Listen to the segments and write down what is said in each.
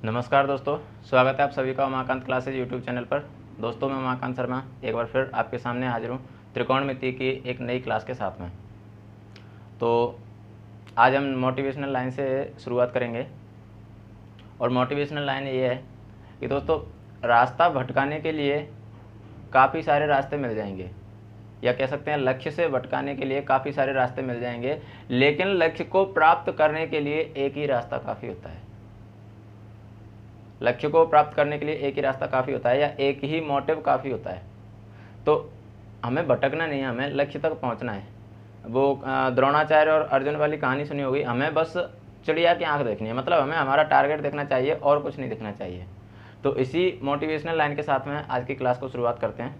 नमस्कार दोस्तों, स्वागत है आप सभी का उमाकांत क्लासेज यूट्यूब चैनल पर। दोस्तों मैं उमाकांत शर्मा एक बार फिर आपके सामने हाजिर हूँ त्रिकोणमिति की एक नई क्लास के साथ में। तो आज हम मोटिवेशनल लाइन से शुरुआत करेंगे और मोटिवेशनल लाइन ये है कि दोस्तों रास्ता भटकाने के लिए काफ़ी सारे रास्ते मिल जाएंगे, या कह सकते हैं लक्ष्य से भटकाने के लिए काफ़ी सारे रास्ते मिल जाएंगे, लेकिन लक्ष्य को प्राप्त करने के लिए एक ही रास्ता काफ़ी होता है। लक्ष्य को प्राप्त करने के लिए एक ही रास्ता काफ़ी होता है, या एक ही मोटिव काफ़ी होता है। तो हमें भटकना नहीं है, हमें लक्ष्य तक पहुंचना है। वो द्रोणाचार्य और अर्जुन वाली कहानी सुनी होगी, हमें बस चिड़िया की आंख देखनी है, मतलब हमें हमारा टारगेट देखना चाहिए और कुछ नहीं देखना चाहिए। तो इसी मोटिवेशनल लाइन के साथ में आज की क्लास को शुरुआत करते हैं।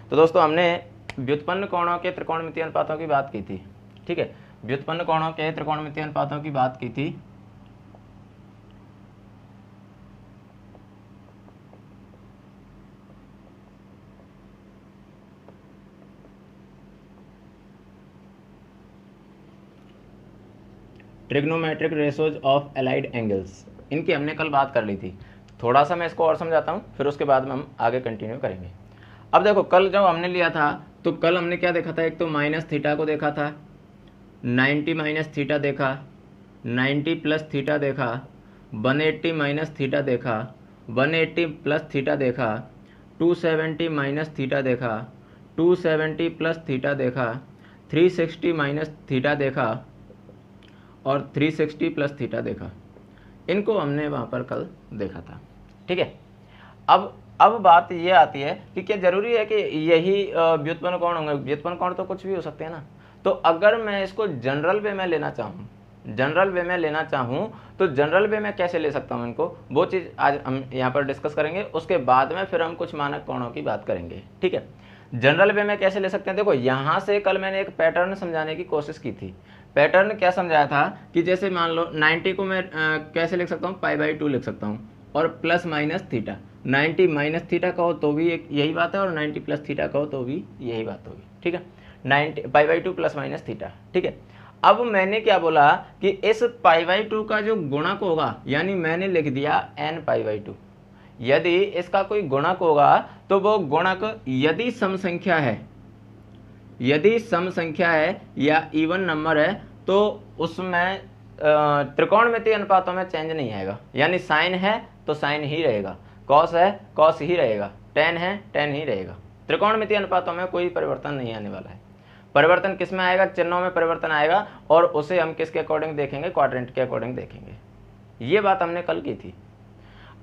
तो दोस्तों हमने व्युत्पन्न कोणों के त्रिकोणमितीय अनुपातों की बात की थी, ठीक है। व्युत्पन्न कोणों के त्रिकोणमितीय अनुपातों की बात की थी। Trigonometric ratios of allied angles, इनकी हमने कल बात कर ली थी। थोड़ा सा मैं इसको और समझाता हूँ, फिर उसके बाद में हम आगे कंटिन्यू करेंगे। अब देखो कल जब हमने लिया था तो कल हमने क्या देखा था, एक तो माइनस थीटा को देखा था, 90 माइनस थीटा देखा, 90 प्लस थीटा देखा, 180 माइनस थीटा देखा, 180 प्लस थीटा देखा, 270 माइनस थीटा देखा, 270 प्लस थीटा देखा, 360 माइनस थीटा देखा और 360 प्लस थीटा देखा। इनको हमने वहाँ पर कल देखा था, ठीक है। अब बात ये आती है कि क्या ज़रूरी है कि यही व्युत्पन्न कोण होंगे? व्युत्पन्न कोण तो कुछ भी हो सकते हैं ना। तो अगर मैं इसको जनरल वे में लेना चाहूँ, तो जनरल वे में कैसे ले सकता हूँ इनको, वो चीज़ आज हम यहाँ पर डिस्कस करेंगे। उसके बाद में फिर हम कुछ मानक कोणों की बात करेंगे, ठीक है। जनरल वे में कैसे ले सकते हैं, देखो यहाँ से कल मैंने एक पैटर्न समझाने की कोशिश की थी। पैटर्न क्या समझाया था कि जैसे मान लो 90 को मैं कैसे लिख सकता हूँ, पाई/2 लिख सकता हूँ, और plus minus theta. 90 minus theta कहो तो भी एक यही बात है, और 90 प्लस थीटा कहो तो भी यही बात होगी, ठीक है। 90 पाई/2 प्लस माइनस थीटा, ठीक है। अब मैंने क्या बोला कि इस पाई/2 का जो गुणक होगा, यानी मैंने लिख दिया n पाई/2। यदि इसका कोई गुणक होगा तो वो गुणक यदि सम संख्या है या इवन नंबर है तो उसमें त्रिकोणमितीय अनुपातों में चेंज नहीं आएगा। यानी साइन है तो साइन ही रहेगा, कॉस है कॉस ही रहेगा, टेन है टेन ही रहेगा। त्रिकोणमितीय अनुपातों में कोई परिवर्तन नहीं आने वाला है। परिवर्तन किस में आएगा? चिन्हों में परिवर्तन आएगा, और उसे हम किसके अकॉर्डिंग देखेंगे? क्वाड्रेंट के अकॉर्डिंग देखेंगे। ये बात हमने कल की थी।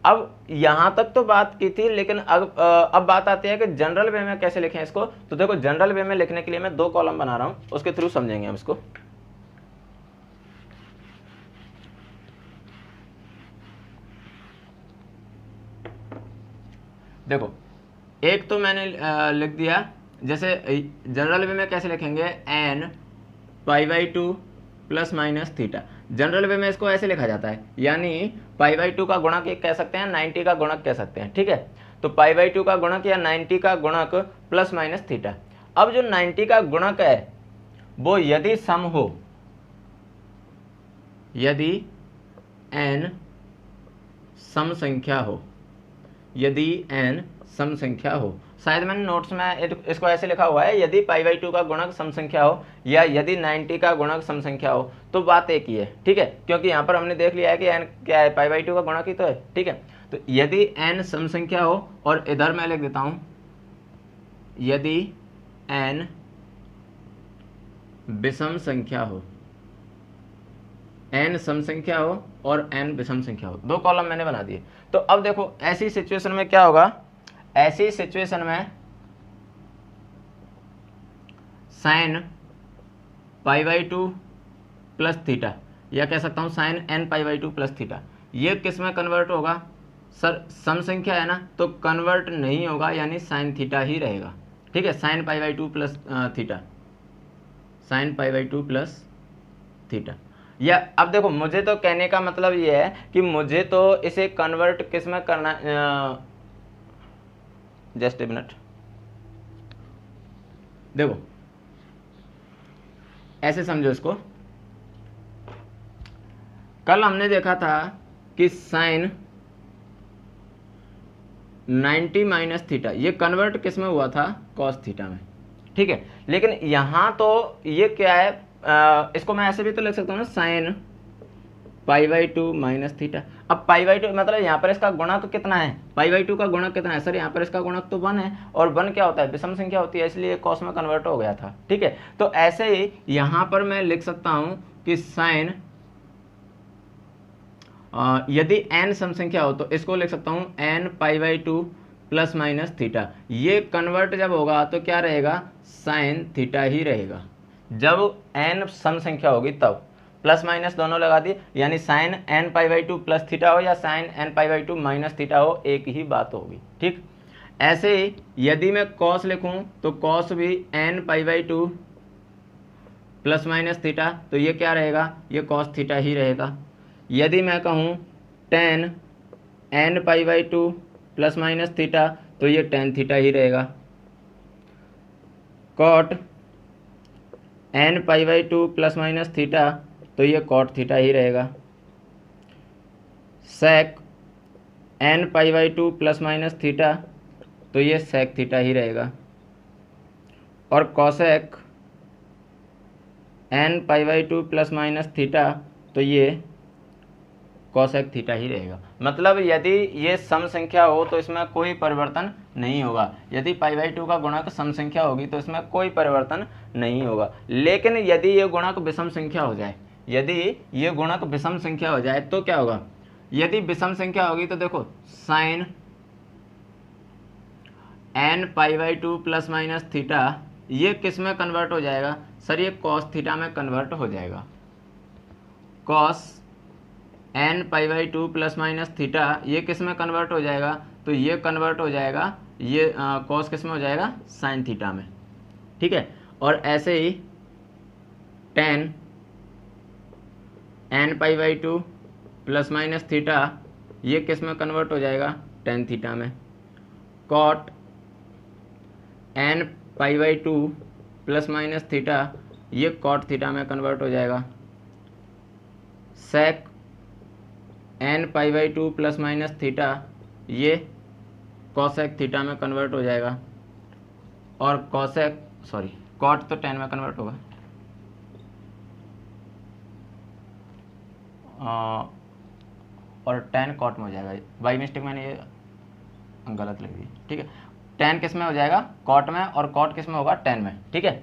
अब यहां तक तो बात की थी, लेकिन अब बात आती है कि जनरल वे में कैसे लिखें इसको। तो देखो जनरल वे में लिखने के लिए मैं 2 कॉलम बना रहा हूं, उसके थ्रू समझेंगे हम इसको। देखो एक तो मैंने लिख दिया, जैसे जनरल वे में कैसे लिखेंगे, n पाई/2 plus minus theta. General way में इसको ऐसे लिखा जाता है, यानी पाई/2 का गुणक कह सकते हैं, 90 का गुणक कह सकते हैं, ठीक है। तो पाई/2 का गुणक या 90 का गुणक प्लस माइनस थीटा। अब जो 90 का गुणक है वो यदि सम हो, यदि n सम संख्या हो, यदि n सम संख्या हो, शायद मैंने नोट्स में इसको ऐसे लिखा हुआ है, यदि पाई/2 का गुणक सम संख्या हो या यदि 90 का गुणक सम संख्या हो, तो बात एक ही है, ठीक है। क्योंकि यहाँ पर हमने देख लिया है कि n क्या है, पाई/2 का गुणक ही तो है, ठीक है। तो यदि n सम संख्या हो, और इधर मैं लिख देता हूँ यदि n विषम संख्या हो, n सम संख्या हो और n विषम संख्या हो। 2 कॉलम मैंने बना दिए। तो अब देखो ऐसी सिचुएशन में क्या होगा, ऐसी सिचुएशन में साइन पाई/2 प्लस थीटा, या कह सकता हूं साइन n पाई/2 प्लस थीटा, ये किस में कन्वर्ट होगा? सर सम संख्या है ना, तो कन्वर्ट नहीं होगा, यानी साइन थीटा ही रहेगा, ठीक है। साइन पाई/2 प्लस थीटा, साइन पाई/2 प्लस थीटा। या अब देखो मुझे तो कहने का मतलब ये है कि मुझे तो इसे कन्वर्ट किस में करना, जस्ट ए मिनट। देखो ऐसे समझो इसको, कल हमने देखा था कि साइन 90 माइनस थीटा, ये कन्वर्ट किस में हुआ था, कॉस थीटा में, ठीक है। लेकिन यहाँ तो ये क्या है, इसको मैं ऐसे भी तो लिख सकता हूँ ना, साइन π/2 माइनस थीटा। अब π/2 मतलब यहाँ पर इसका गुणक कितना है, π/2 का गुणक कितना है सर, यहाँ पर इसका गुणक तो 1 है, और 1 क्या होता है, विषम संख्या होती है, इसलिए कॉस में कन्वर्ट हो गया था, ठीक है। तो ऐसे ही यहाँ पर मैं लिख सकता हूँ कि साइन, यदि n सम संख्या हो तो इसको लिख सकता हूँ n π/2 प्लस माइनस थीटा। ये कन्वर्ट जब होगा तो क्या रहेगा, साइन थीटा ही रहेगा। जब n सम संख्या होगी तब प्लस माइनस दोनों लगा दिए, यानी साइन n π/2 प्लस थीटा हो या साइन n π/2 माइनस थीटा हो, एक ही बात होगी, ठीक। ऐसे ही यदि मैं कॉस लिखूं तो कॉस भी n π/2 प्लस माइनस थीटा, तो ये क्या रहेगा, ये कॉस थीटा ही रहेगा। यदि मैं कहूँ tan n π/2 plus minus theta, तो ये टेन थीटा ही रहेगा। Cot n π/2 plus minus theta, तो ये कॉट थीटा ही रहेगा। Sec n π/2 plus minus theta, तो ये सेक थीटा ही रहेगा। और cosec n π/2 plus minus theta, तो ये कॉसेक थीटा ही रहेगा। मतलब यदि ये सम संख्या हो तो इसमें कोई परिवर्तन नहीं होगा, यदि π/2 का गुणक सम संख्या होगी तो इसमें कोई परिवर्तन नहीं होगा। लेकिन यदि ये गुणक विषम संख्या हो जाए, यदि ये गुणक विषम संख्या हो जाए तो क्या होगा, यदि विषम संख्या होगी तो देखो sine n π/2 plus minus theta, ये किस में कन्वर्ट हो जाएगा सर, ये कॉस थीटा में कन्वर्ट हो जाएगा। Cos n π/2 plus minus theta, ये किस में कन्वर्ट हो जाएगा, तो ये कन्वर्ट हो जाएगा, ये कॉस किस में हो जाएगा, साइन थीटा में, ठीक है। और ऐसे ही tan n π/2 plus minus theta, ये किस में कन्वर्ट हो जाएगा, टेन थीटा में। Cot n π/2 plus minus theta, ये कॉट थीटा में कन्वर्ट हो जाएगा। Sec n π/2 plus minus theta, ये कॉसेक थीटा में कन्वर्ट हो जाएगा। और कॉट तो टेन में कन्वर्ट होगा, और टेन कॉट में हो जाएगा। बाई मिस्टेक मैंने ये गलत लिख दी, ठीक है। टेन किस में हो जाएगा, कॉट में, और कॉट किस में होगा, टेन में, ठीक है।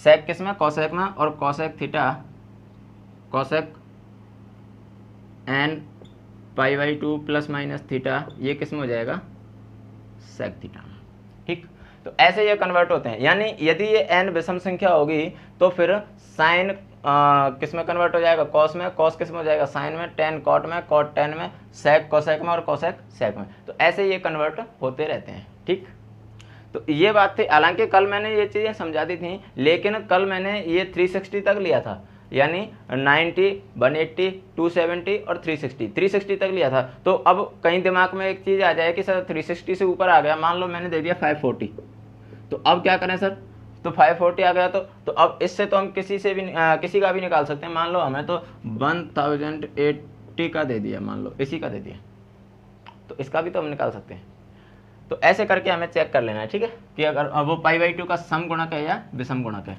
सेक किस में, कॉसेक में, और cosec theta, cosec n π/2 plus minus theta, ये किस में हो जाएगा, सेक थीटा में, ठीक। तो ऐसे ये कन्वर्ट होते हैं, यानी यदि ये n विषम संख्या होगी तो फिर साइन किस में कन्वर्ट हो जाएगा, कॉस में, कॉस किस में हो जाएगा, साइन में, टेन कॉट में, कॉट टेन में, सेक कॉसेक में, और कॉसेक सेक में। तो ऐसे ये कन्वर्ट होते रहते हैं, ठीक। तो ये बात थी, हालांकि कल मैंने ये चीज़ें समझा दी थी, लेकिन कल मैंने ये 360 तक लिया था, यानी 90, 180, 270 और 360 तक लिया था। तो अब कहीं दिमाग में एक चीज़ आ जाए कि सर 360 से ऊपर आ गया, मान लो मैंने दे दिया 540, तो अब क्या करें सर, तो 540 आ गया, तो अब इससे तो हम किसी से भी किसी का भी निकाल सकते हैं। मान लो हमें तो 1080 का दे दिया, मान लो इसी का दे दिया, तो इसका भी तो हम निकाल सकते हैं। तो ऐसे करके हमें चेक कर लेना है, ठीक है, कि अगर वो π/2 का सम गुणक है या विषम गुणक है।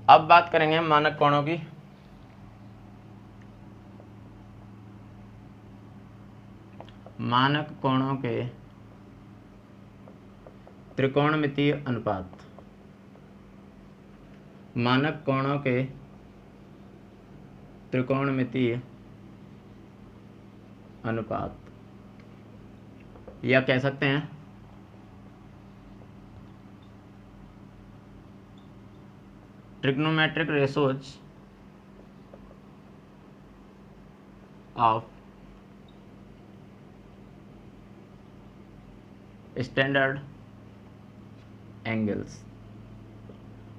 अब बात करेंगे मानक कोणों की। मानक कोणों के त्रिकोणमितीय अनुपात, मानक कोणों के त्रिकोणमितीय अनुपात, या कह सकते हैं trigonometric ratios of standard angles.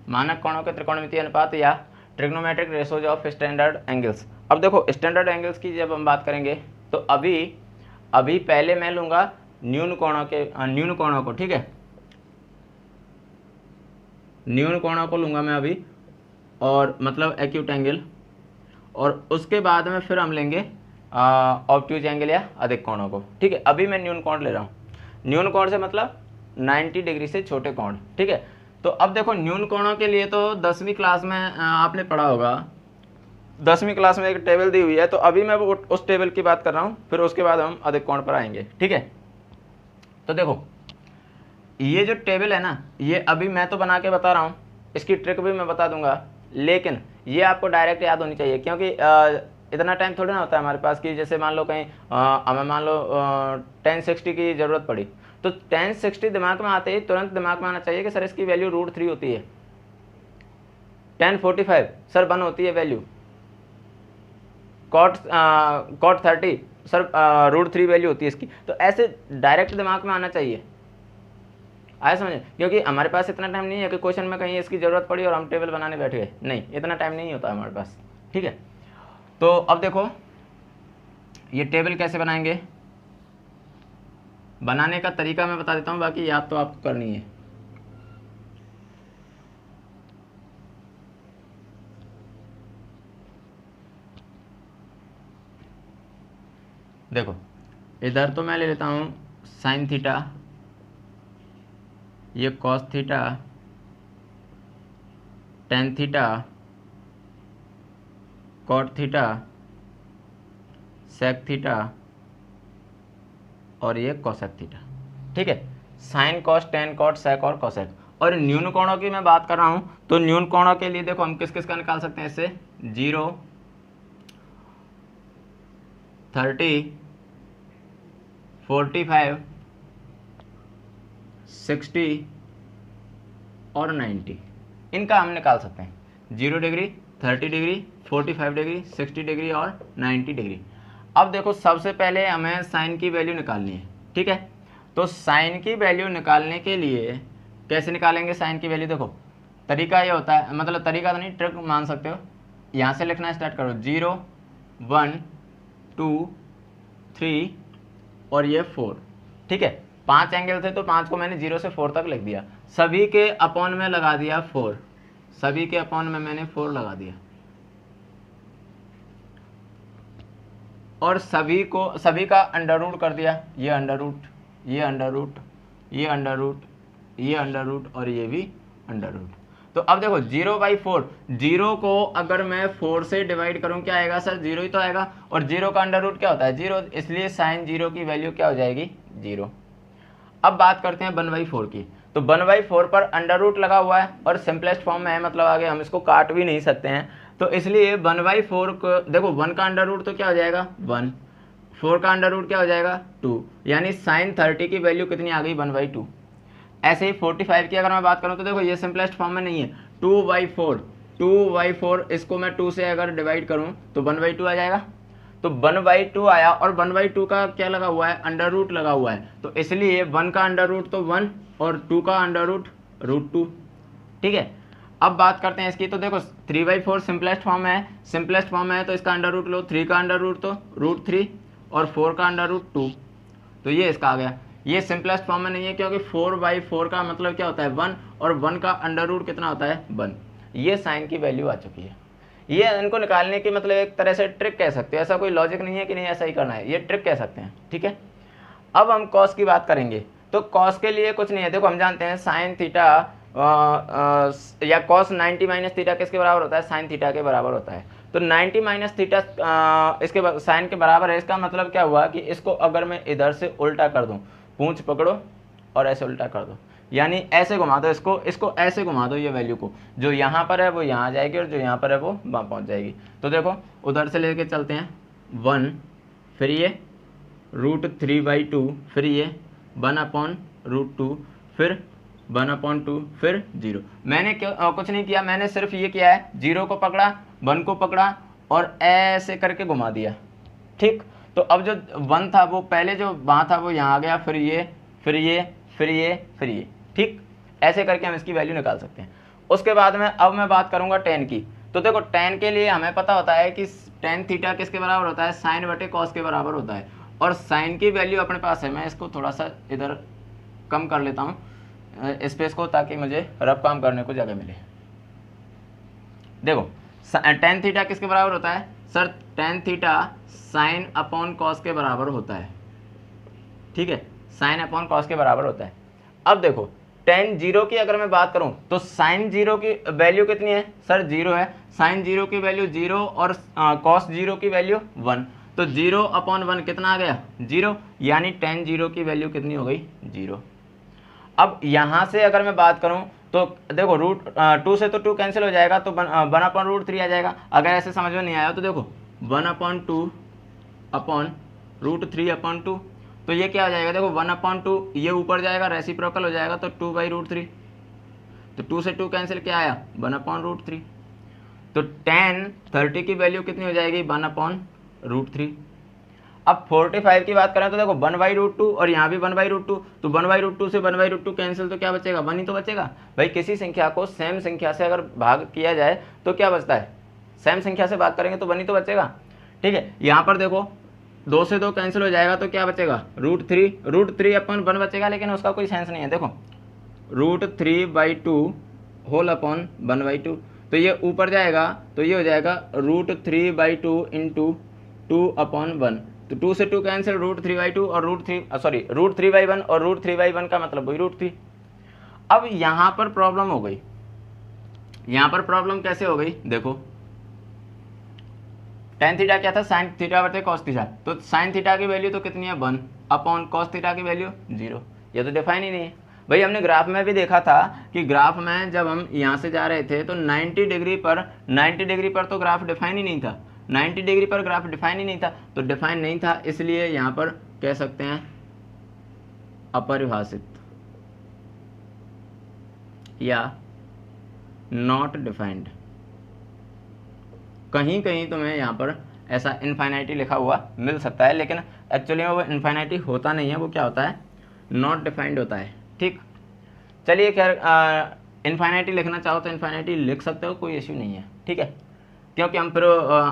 मानक कोणों के त्रिकोणमितीय अनुपात या trigonometric ratios of standard angles. अब देखो स्टैंडर्ड एंगल्स की जब हम बात करेंगे तो अभी पहले मैं लूँगा न्यून कोणों को, ठीक है, न्यून कोणों को लूँगा मैं अभी, और मतलब एक्यूट एंगल, और उसके बाद में फिर हम लेंगे ऑब्ट्यूज एंगल या अधिक कोणों को, ठीक है। अभी मैं न्यून कोण ले रहा हूँ, न्यून कोण से मतलब 90 डिग्री से छोटे कोण, ठीक है। तो अब देखो न्यून कोणों के लिए तो 10वीं क्लास में आपने पढ़ा होगा, 10वीं क्लास में एक टेबल दी हुई है, तो अभी मैं वो उस टेबल की बात कर रहा हूँ, फिर उसके बाद हम अधिक कोण पर आएंगे, ठीक है। तो देखो ये जो टेबल है ना, ये अभी मैं तो बना के बता रहा हूँ, इसकी ट्रिक भी मैं बता दूंगा, लेकिन ये आपको डायरेक्ट याद होनी चाहिए, क्योंकि इतना टाइम थोड़ी ना होता है हमारे पास कि जैसे मान लो कहीं हमें मान लो 1060 की ज़रूरत पड़ी, तो 1060 दिमाग में आते ही तुरंत दिमाग में आना चाहिए कि सर इसकी वैल्यू √3 होती है। 1045 सर 1 होती है वैल्यू। cot 30 सर √3 वैल्यू होती है इसकी। तो ऐसे डायरेक्ट दिमाग में आना चाहिए, आया समझे, क्योंकि हमारे पास इतना टाइम नहीं है कि क्वेश्चन में कहीं इसकी ज़रूरत पड़ी और हम टेबल बनाने बैठ गए, नहीं, इतना टाइम नहीं होता हमारे पास, ठीक है। तो अब देखो ये टेबल कैसे बनाएंगे, बनाने का तरीका मैं बता देता हूँ, बाकी याद तो आपको करनी है। देखो इधर तो मैं ले लेता हूँ साइन थीटा, ये cos theta, tan theta, cot theta, sec theta, और ये कोसेक थीटा, ठीक है। Sine cos tan cot sec और कोसेक। और न्यून कोणों की मैं बात कर रहा हूँ, तो न्यून कोणों के लिए देखो हम किस किस का निकाल सकते हैं इससे, 0, 30, 45, 60 और 90, इनका हम निकाल सकते हैं। 0 डिग्री, 30 डिग्री, 45 डिग्री, 60 डिग्री और 90 डिग्री। अब देखो सबसे पहले हमें साइन की वैल्यू निकालनी है, ठीक है। तो साइन की वैल्यू निकालने के लिए कैसे निकालेंगे साइन की वैल्यू, देखो तरीका ये होता है, मतलब तरीका तो नहीं, ट्रिक मान सकते हो। यहाँ से लिखना स्टार्ट करो, 0, 1, 2, 3 और ये 4, ठीक है। 5 एंगल थे तो 5 को मैंने 0 से 4 तक लिख दिया, सभी के अपॉन में लगा दिया 4, सभी के अपॉन में मैंने 4 लगा दिया, और सभी का अंडर रूट कर दिया, ये अंडर रूट, ये अंडर रूट, ये अंडर रूट, ये अंडर रूट और ये भी अंडर रूट। तो अब देखो 0/4, 0 को अगर मैं 4 से डिवाइड करूं क्या आएगा सर, 0 ही तो आएगा, और 0 का अंडर रूट क्या होता है, 0, इसलिए साइन 0 की वैल्यू क्या हो जाएगी, 0। अब बात करते हैं 1/4 की। तो 1/4 पर अंडर रूट लगा हुआ है और सिंपलेस्ट फॉर्म में है, मतलब आगे हम इसको काट भी नहीं सकते हैं, तो इसलिए 1/4 को देखो 1 का अंडर रूट तो क्या हो जाएगा 1, 4 का अंडर रूट क्या हो जाएगा 2, यानी साइन 30 की वैल्यू कितनी आ गई 1/2। ऐसे ही 45 की अगर मैं बात करूं तो देखो ये सिंपलेस्ट फॉर्म में नहीं है, 2/4, इसको मैं 2 से अगर डिवाइड करूं तो 1/2 आ जाएगा। तो 1/2 आया और 1/2 का क्या लगा हुआ है, अंडर रूट लगा हुआ है, तो इसलिए 1 का अंडर रूट तो 1 और 2 का अंडर रूट √2, ठीक है। अब बात करते हैं इसकी, तो देखो 3/4 सिंपलेस्ट फॉर्म है, सिंपलेस्ट फॉर्म है तो इसका अंडर रूट लो, 3 का अंडर रूट तो √3 और 4 का अंडर रूट 2, तो ये इसका आ गया। ये सिंपलेस्ट फॉर्म में नहीं है क्योंकि 4/4 का मतलब क्या होता है 1 और 1 का अंडर रूट कितना होता है 1। ये साइन की वैल्यू आ चुकी है। ये इनको निकालने की मतलब एक तरह से ट्रिक कह सकते हो, ऐसा कोई लॉजिक नहीं है कि नहीं ऐसा ही करना है, ये ट्रिक कह सकते हैं, ठीक है। अब हम कॉस की बात करेंगे, तो कॉस के लिए कुछ नहीं है, देखो हम जानते हैं साइन थीटा या कॉस 90 - थीटा किसके बराबर होता है, साइन थीटा के बराबर होता है। तो 90 - थीटा इसके साइन के बराबर है, इसका मतलब क्या हुआ कि इसको अगर मैं इधर से उल्टा कर दूं, पूंछ पकड़ो और ऐसे उल्टा कर दो, यानी ऐसे घुमा दो इसको ऐसे घुमा दो, ये वैल्यू को, जो यहाँ पर है वो यहाँ जाएगी और जो यहाँ पर है वो वहाँ पहुँच जाएगी। तो देखो उधर से लेके चलते हैं 1, फिर ये √3/2, फिर ये 1/√2, फिर 1/2, फिर 0। मैंने कुछ नहीं किया, मैंने सिर्फ ये किया है 0 को पकड़ा, 1 को पकड़ा और ऐसे करके घुमा दिया, ठीक। तो अब जो 1 था वो पहले जो वहाँ था वो यहाँ आ गया, फिर ये, फिर ये, फिर ये, फिर ये, ठीक। ऐसे करके हम इसकी वैल्यू निकाल सकते हैं। उसके बाद में अब मैं बात करूँगा 10 की, तो देखो tan के लिए हमें पता होता है कि tan थीटा किसके बराबर होता है, साइन बटे कॉस के बराबर होता है, और साइन की वैल्यू अपने पास है। मैं इसको थोड़ा सा इधर कम कर लेता हूँ स्पेस को, ताकि मुझे रफ काम करने को जगह मिले। देखो tan थीटा किसके बराबर होता है sir, tan theta sine upon cos के बराबर होता है, ठीक है, साइन अपॉन कॉस के बराबर होता है। अब देखो tan जीरो की अगर मैं बात करूं तो साइन जीरो की वैल्यू कितनी है सर, जीरो है, साइन जीरो की वैल्यू जीरो और कॉस जीरो की वैल्यू 1, तो 0/1 कितना आ गया, 0, यानी tan जीरो की वैल्यू कितनी हो गई, 0। अब यहाँ से अगर मैं बात करूँ तो देखो √2 से तो 2 कैंसिल हो जाएगा, तो 1/√3 आ जाएगा। अगर ऐसे समझ में नहीं आया तो देखो 1/2/√3/2, तो ये क्या हो जाएगा, देखो 1/2 ये ऊपर जाएगा, रेसिप्रोकल हो जाएगा, तो 2/√3, तो 2 से 2 कैंसिल, क्या आया 1/√3, तो tan 30 की वैल्यू कितनी हो जाएगी, 1/√3। अब 45 की बात करें तो देखो 1/√2 और यहाँ भी 1/√2, तो 1/√2 से 1/√2 कैंसिल, तो क्या बचेगा, 1 ही तो बचेगा। भाई किसी संख्या को सेम संख्या से अगर भाग किया जाए तो क्या बचता है, सेम संख्या से भाग करेंगे तो 1 ही तो बचेगा, ठीक है। यहाँ पर देखो 2 से 2 कैंसिल हो जाएगा, तो क्या बचेगा, √3/1 बचेगा, लेकिन उसका कोई सेंस नहीं है। देखो √3/2 होल अपॉन 1/2, तो ये ऊपर जाएगा, तो ये हो जाएगा √3/2 इंटू 2/1, तो 2 से 2 कैंसिल, √3/2 और √3/1 और √3/1 का मतलब वही √3। अब यहाँ पर प्रॉब्लम हो गई, यहाँ पर प्रॉब्लम कैसे हो गई, देखो tan थीटा क्या था, साइन थीटा बटे कॉस थीटा, तो साइन थीटा की वैल्यू तो कितनी है 1 अपॉन कॉस थीटा की वैल्यू 0, ये तो डिफाइन ही नहीं है। भाई हमने ग्राफ में भी देखा था कि ग्राफ में जब हम यहाँ से जा रहे थे तो 90 डिग्री पर तो ग्राफ डिफाइन ही नहीं था, 90 डिग्री पर ग्राफ डिफाइन ही नहीं था, तो डिफाइन नहीं था, इसलिए यहाँ पर कह सकते हैं अपरिभाषित या नॉट डिफाइंड। कहीं कहीं तुम्हें यहाँ पर ऐसा इनफाइनाइटी लिखा हुआ मिल सकता है, लेकिन एक्चुअली में वो इनफाइनाइटी होता नहीं है, वो क्या होता है, नॉट डिफाइंड होता है, ठीक। चलिए खैर इनफाइनाइटी लिखना चाहो तो इनफाइनाइटी लिख सकते हो, कोई इश्यू नहीं है, ठीक है, क्योंकि हम फिर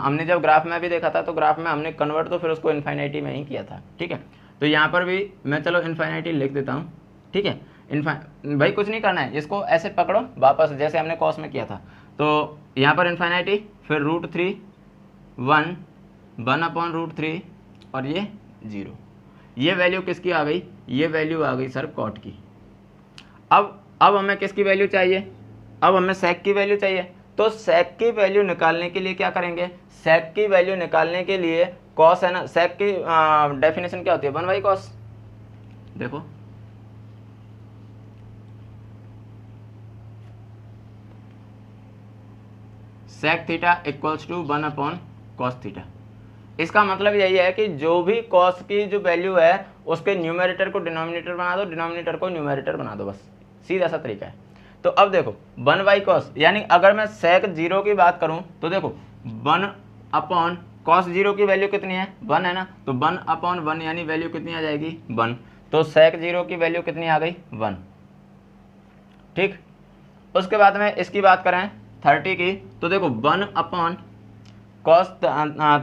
हमने जब ग्राफ में भी देखा था तो ग्राफ में हमने कन्वर्ट तो फिर उसको इनफाइनाइटी में ही किया था, ठीक है। तो यहाँ पर भी मैं चलो इनफाइनाइटी लिख देता हूँ, ठीक है। भाई कुछ नहीं करना है, इसको ऐसे पकड़ो वापस जैसे हमने कॉस में किया था, तो यहाँ पर इनफाइनाइटी, फिर √3 1/√3 और ये 0, ये वैल्यू किसकी आ गई, ये वैल्यू आ गई सर कॉट की। अब हमें किसकी वैल्यू चाहिए, अब हमें सेक की वैल्यू चाहिए, तो सेक की वैल्यू निकालने के लिए क्या करेंगे, सेक की वैल्यू निकालने के लिए कॉस है ना, सेक की डेफिनेशन क्या होती है, 1/cos। देखो sec theta equals to 1/cos theta. इसका मतलब यही है कि जो भी कॉस की जो वैल्यू है उसके न्यूमरेटर को डिनोमिनेटर बना दो, डिनोमिनेटर को न्यूमरेटर बना दो, बस सीधा सा तरीका है। तो अब देखो 1/cos, यानी अगर मैं सेक 0 की बात करूं तो देखो 1/cos 0 की वैल्यू कितनी है, 1 है ना, तो 1/1 यानी वैल्यू कितनी आ जाएगी 1, तो सेक 0 की वैल्यू कितनी आ गई 1, ठीक। उसके बाद में इसकी बात करें 30 की, तो देखो 1/cos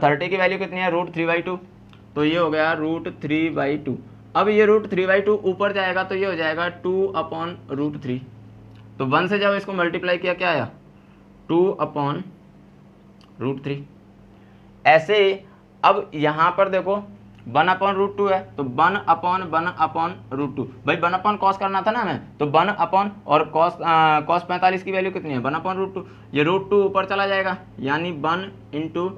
30 की वैल्यू कितनी है, √3/2, तो ये हो गया √3/2। अब ये √3/2 ऊपर जाएगा तो ये हो जाएगा 2/√3, तो 1 से जब इसको मल्टीप्लाई किया क्या आया 2/√3। ऐसे ही अब यहाँ पर देखो 1/√2 है, तो 1/1/√2, भाई 1/cos करना था ना हमें, तो 1/ और cos 45 की वैल्यू कितनी है 1/√2, ये √2 ऊपर चला जाएगा, यानी 1 ×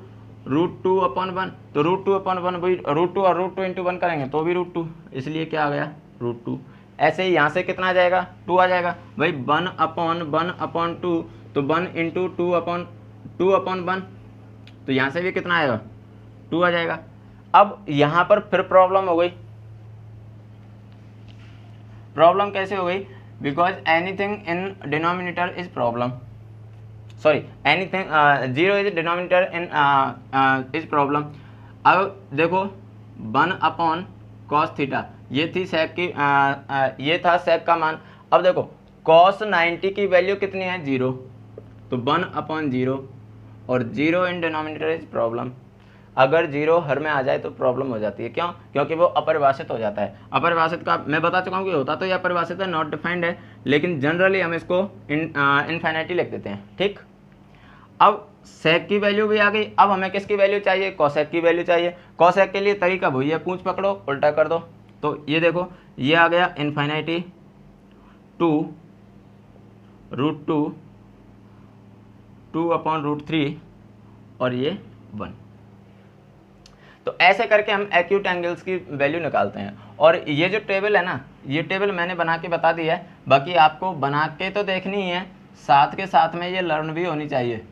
√2/1, तो √2/1 वही √2 और √2 × 1 करेंगे तो भी √2, इसलिए क्या आ गया √2। ऐसे ही यहाँ से कितना आ जाएगा 2 आ जाएगा, भाई 1/1/2, तो 1 × 2/1, तो यहाँ से भी कितना आएगा 2 आ जाएगा। अब यहाँ पर फिर प्रॉब्लम हो गई, प्रॉब्लम कैसे हो गई, because anything in denominator is problem, sorry anything 0 is denominator in is problem. अब देखो 1/cos थीटा, ये थी सेक की ये था सेक का मान। अब देखो cos 90 की वैल्यू कितनी है 0, तो 1/0, और 0 इन डिनोमिनेटर इज प्रॉब्लम। अगर 0 हर में आ जाए तो प्रॉब्लम हो जाती है। क्यों? क्योंकि वो अपरिभाषित हो जाता है। अपरिभाषित का मैं बता चुका हूँ कि होता तो ये अपरिभाषित है, नॉट डिफाइंड है, लेकिन जनरली हम इसको इनफाइनाइटी लिख देते हैं। ठीक, अब सेक की वैल्यू भी आ गई। अब हमें किसकी वैल्यू चाहिए? कोसेक की वैल्यू चाहिए। कोसेक के लिए तरीका वही है, पूंछ पकड़ो उल्टा कर दो। तो ये देखो, ये आ गया इनफाइनाइटी टू √2 2/√3 और ये 1। तो ऐसे करके हम एक्यूट एंगल्स की वैल्यू निकालते हैं। और ये जो टेबल है ना, ये टेबल मैंने बना के बता दिया है, बाकी आपको बना के तो देखनी ही है, साथ के साथ में ये लर्न भी होनी चाहिए,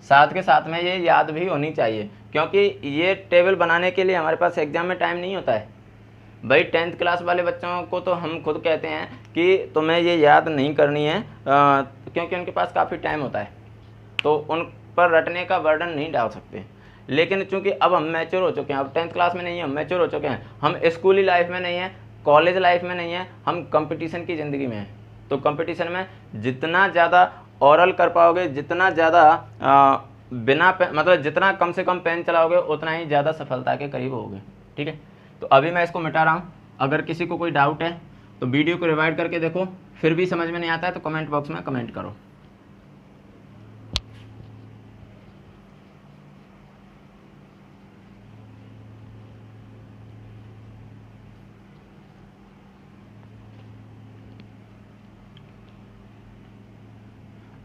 साथ के साथ में ये याद भी होनी चाहिए। क्योंकि ये टेबल बनाने के लिए हमारे पास एग्जाम में टाइम नहीं होता है भाई। 10th क्लास वाले बच्चों को तो हम खुद कहते हैं कि तुम्हें ये याद नहीं करनी है, क्योंकि उनके पास काफ़ी टाइम होता है, तो उन पर रटने का बर्डन नहीं डाल सकते। लेकिन चूंकि अब हम मैच्योर हो चुके हैं, अब 10th क्लास में नहीं है, हम मैच्योर हो चुके हैं, हम स्कूली लाइफ में नहीं है, कॉलेज लाइफ में नहीं है, हम कंपटीशन की ज़िंदगी में हैं। तो कंपटीशन में जितना ज़्यादा ओरल कर पाओगे, जितना ज़्यादा बिना मतलब जितना कम से कम पेन चलाओगे, उतना ही ज़्यादा सफलता के करीब होगे। ठीक है, तो अभी मैं इसको मिटा रहा हूँ। अगर किसी को कोई डाउट है तो वीडियो को रिवाइड करके देखो, फिर भी समझ में नहीं आता है तो कमेंट बॉक्स में कमेंट करो।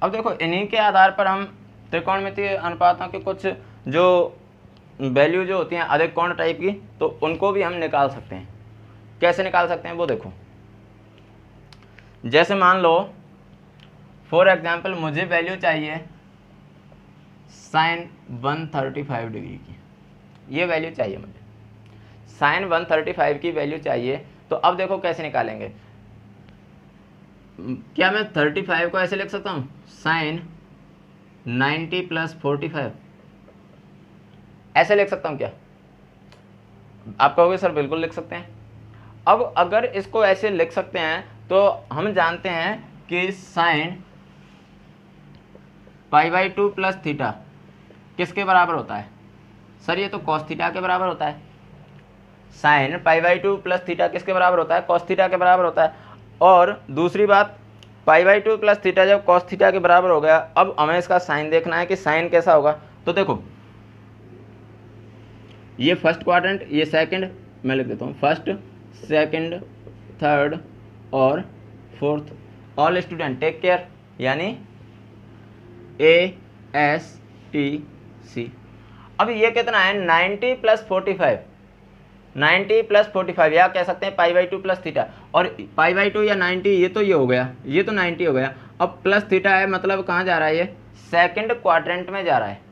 अब देखो, इन्हीं के आधार पर हम त्रिकोणमितीय अनुपातों के कुछ जो वैल्यू जो होती हैं अधिक कोण टाइप की, तो उनको भी हम निकाल सकते हैं। कैसे निकाल सकते हैं वो देखो। जैसे मान लो फॉर एग्जांपल मुझे वैल्यू चाहिए sin 135 डिग्री की, ये वैल्यू चाहिए मुझे, sin 135 की वैल्यू चाहिए। तो अब देखो कैसे निकालेंगे। क्या मैं 35 को ऐसे लिख सकता हूँ, sin 90 + 45, ऐसे लिख सकता हूँ क्या? आप कहोगे सर बिल्कुल लिख सकते हैं। अब अगर इसको ऐसे लिख सकते हैं तो हम जानते हैं कि sin π/2 + थीटा किसके बराबर होता है? सर ये तो cos थीटा के बराबर होता है। sin π/2 + थीटा किसके बराबर होता है? cos थीटा के बराबर होता है। और दूसरी बात, π/2 + थीटा जब cos थीटा के बराबर हो गया, अब हमें इसका साइन देखना है कि साइन कैसा होगा। तो देखो, ये फर्स्ट क्वाड्रेंट, ये सेकंड, मैं लिख देता हूँ फर्स्ट, सेकंड, थर्ड और fourth. All student take care, यानी ASTC। अब ये कितना है? 90 + 45, 90 + 45, या कह सकते हैं π/2 + थीटा। और π/2 या 90, ये तो ये हो गया, ये तो 90 हो गया। अब प्लस थीटा है, मतलब कहाँ जा रहा है? ये सेकंड क्वाड्रेंट में जा रहा है,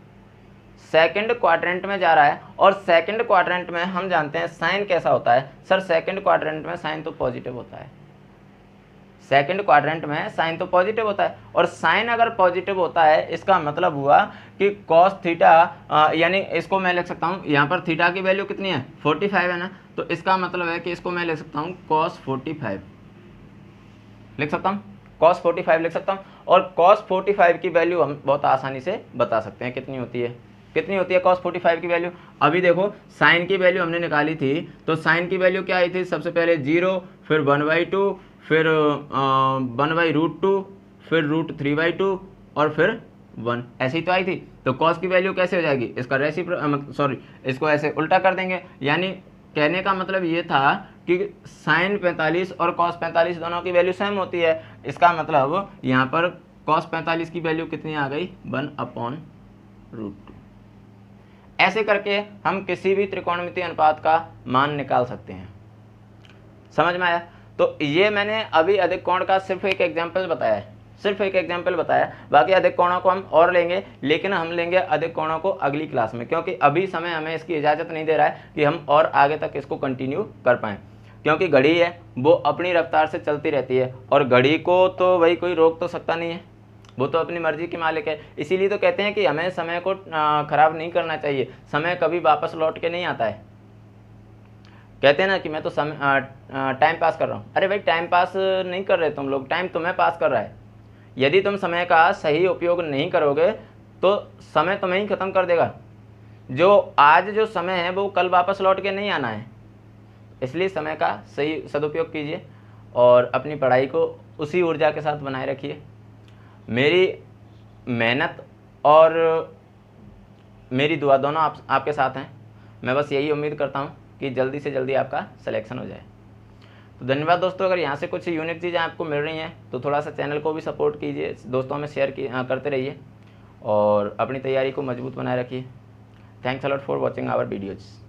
सेकंड क्वाड्रेंट में जा रहा है। और सेकंड क्वाड्रेंट में हम जानते हैं साइन कैसा होता है। सर सेकंड क्वाड्रेंट में साइन तो पॉजिटिव होता है, सेकंड क्वाड्रेंट में साइन तो पॉजिटिव होता है। और साइन अगर पॉजिटिव होता है, इसका मतलब हुआ कि cos थीटा, यानी इसको मैं लिख सकता हूँ, यहाँ पर थीटा की वैल्यू कितनी है? 45 है ना, तो इसका मतलब है कि इसको मैं लिख सकता हूँ cos 45 लिख सकता हूँ, cos 45 लिख सकता हूँ। और cos 45 की वैल्यू हम बहुत आसानी से बता सकते हैं कितनी होती है। कितनी होती है cos 45 की वैल्यू? अभी देखो, साइन की वैल्यू हमने निकाली थी, तो साइन की वैल्यू क्या आई थी? सबसे पहले 0, फिर 1/2, फिर 1/√2, फिर √3/2 और फिर 1, ऐसी तो आई थी। तो cos की वैल्यू कैसे हो जाएगी? इसका इसको ऐसे उल्टा कर देंगे। यानी कहने का मतलब ये था कि sin 45 और cos 45 दोनों की वैल्यू सेम होती है। इसका मतलब यहाँ पर cos 45 की वैल्यू कितनी आ गई? 1/√2। ऐसे करके हम किसी भी त्रिकोणमितीय अनुपात का मान निकाल सकते हैं। समझ में आया? तो ये मैंने अभी अधिक कोण का सिर्फ एक एग्जाम्पल बताया है, सिर्फ एक एग्जाम्पल बताया। बाकी अधिक कोणों को हम और लेंगे, लेकिन हम लेंगे अधिक कोणों को अगली क्लास में, क्योंकि अभी समय हमें इसकी इजाज़त नहीं दे रहा है कि हम और आगे तक इसको कंटिन्यू कर पाएँ। क्योंकि घड़ी है वो अपनी रफ्तार से चलती रहती है, और घड़ी को तो भाई कोई रोक तो सकता नहीं है, वो तो अपनी मर्जी की मालिक है। इसीलिए तो कहते हैं कि हमें समय को ख़राब नहीं करना चाहिए। समय कभी वापस लौट के नहीं आता है। कहते हैं ना कि मैं तो टाइम पास कर रहा हूँ। अरे भाई, टाइम पास नहीं कर रहे तुम लोग, टाइम तुम्हें पास कर रहा है। यदि तुम समय का सही उपयोग नहीं करोगे तो समय तुम्हें ही ख़त्म कर देगा। जो आज जो समय है वो कल वापस लौट के नहीं आना है, इसलिए समय का सही सदुपयोग कीजिए और अपनी पढ़ाई को उसी ऊर्जा के साथ बनाए रखिए। मेरी मेहनत और मेरी दुआ दोनों आपके साथ हैं। मैं बस यही उम्मीद करता हूँ कि जल्दी से जल्दी आपका सिलेक्शन हो जाए। तो धन्यवाद दोस्तों। अगर यहाँ से कुछ यूनिक चीज़ें आपको मिल रही हैं तो थोड़ा सा चैनल को भी सपोर्ट कीजिए, दोस्तों में शेयर करते रहिए और अपनी तैयारी को मजबूत बनाए रखिए। Thanks a lot for watching our videos.